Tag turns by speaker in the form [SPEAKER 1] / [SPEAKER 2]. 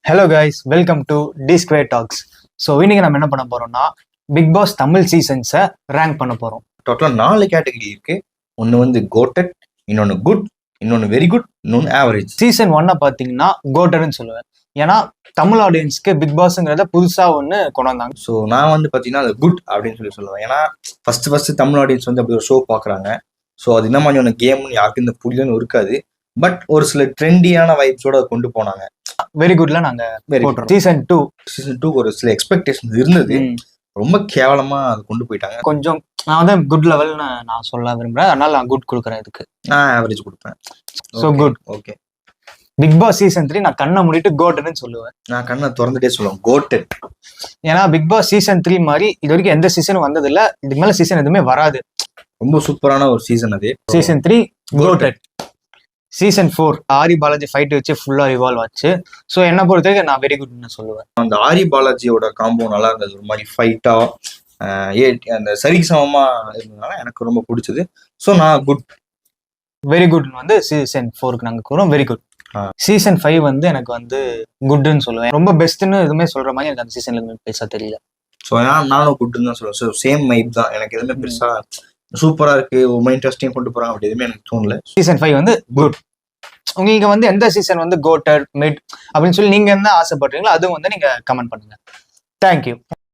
[SPEAKER 1] Hello guys, welcome to T Square Talks. So இன்னைக்கு நம்ம என்ன பண்ண போறோம்னா பிக் பாஸ் தமிழ் சீசன்ஸை ரேங்க் பண்ண போறோம்.
[SPEAKER 2] டோட்டலாக 4 கேட்டகரி இருக்கு. ஒன்று வந்து கோட்டட், இன்னொன்று குட், இன்னொன்று வெரி குட், இன்னொன்று ஆவரேஜ்.
[SPEAKER 1] சீசன் 1 பார்த்தீங்கன்னா கோட்டட்னு சொல்லுவேன். ஏன்னா தமிழ் ஆடியன்ஸ்க்கு பிக் பாஸ்ங்கிறத புதுசா ஒன்று கொண்டு வந்தாங்க.
[SPEAKER 2] ஸோ நான் வந்து பார்த்தீங்கன்னா அது குட் அப்படின்னு சொல்லுவேன். ஏன்னா ஃபர்ஸ்ட் தமிழ் ஆடியன்ஸ் வந்து அப்படி ஒரு ஷோ பார்க்குறாங்க. ஸோ அது என்ன மாதிரி ஒன்று கேம்னு யாருக்கும் இந்த புரியலன்னு இருக்காது. பட் ஒரு சில ட்ரெண்டியான வைப்ஸோட கொண்டு போனாங்க.
[SPEAKER 1] வெரி குட்ல நாங்க சீசன் 2
[SPEAKER 2] ஒரு சில எக்ஸ்பெக்டேஷன் இருந்தது. ரொம்ப கேவலமா அது கொண்டு போயிட்டாங்க.
[SPEAKER 1] கொஞ்சம் நான் வந்து குட் லெவல்னு நான் சொல்ல விரும்புறேன். அதனால நான் குட் கொடுக்குறேன். இதுக்கு
[SPEAKER 2] நான் ஆவரேஜ் கொடுப்பேன்.
[SPEAKER 1] So good.
[SPEAKER 2] Okay.
[SPEAKER 1] Bigg Boss season 3 நான் கண்ணை மூடிட்டு கோட்டட்னு சொல்லுவேன்.
[SPEAKER 2] நான் கண்ணை திறந்துட்டே சொல்லுவேன் கோட்டட்.
[SPEAKER 1] ஏன்னா பிக் பாஸ் சீசன் 3 மாதிரி இது வரைக்கும் எந்த சீசனும் வந்தது இல்ல. இதுக்கு மேல சீசன் எதுவுமே வராது.
[SPEAKER 2] ரொம்ப சூப்பரான ஒரு சீசன் அது.
[SPEAKER 1] Season 3 goated. Season 4 Aari Balaji fight வச்சு ஃபுல்லா ரிவால்வ் ஆச்சு. ஸோ என்ன பொறுத்த வரைக்கும் நான் வெரி குட்னு சொல்லுவேன்.
[SPEAKER 2] அந்த ஆரி பாலாஜியோட காம்போ நல்லா இருந்தது. ஒரு மாதிரி ஃபைட்டா அந்த சரிசமமா இருந்ததுனால எனக்கு ரொம்ப பிடிச்சது. ஸோ நான் குட்.
[SPEAKER 1] வெரி குட்னு வந்து சீசன் 4க்கு நாங்கள் கூறோம் வெரி குட். சீசன் 5 வந்து எனக்கு வந்து குட்னு சொல்லுவேன். ரொம்ப பெஸ்ட்னு எதுவுமே சொல்ற மாதிரி எனக்கு அந்த சீசன்ல எதுவுமே பெருசா தெரியல.
[SPEAKER 2] ஸோ நானும் குட்னு தான் சொல்லுவேன். ஸோ சேம் மைப் தான். எனக்கு எதுவுமே பெருசா சூப்பரா இருக்கு ரொம்ப இன்ட்ரெஸ்டிங் கொண்டு போறாங்க அப்படி எதுவுமே எனக்கு தோணல.
[SPEAKER 1] சீசன் 5 வந்து குட். உங்களுக்கு வந்து எந்த சீசன் வந்து கோட்டட் மிட் அப்படின்னு சொல்லி நீங்க என்ன ஆசைப்படுறீங்களோ அதுவும் வந்து நீங்க கமெண்ட் பண்ணுங்க. தேங்க்யூ.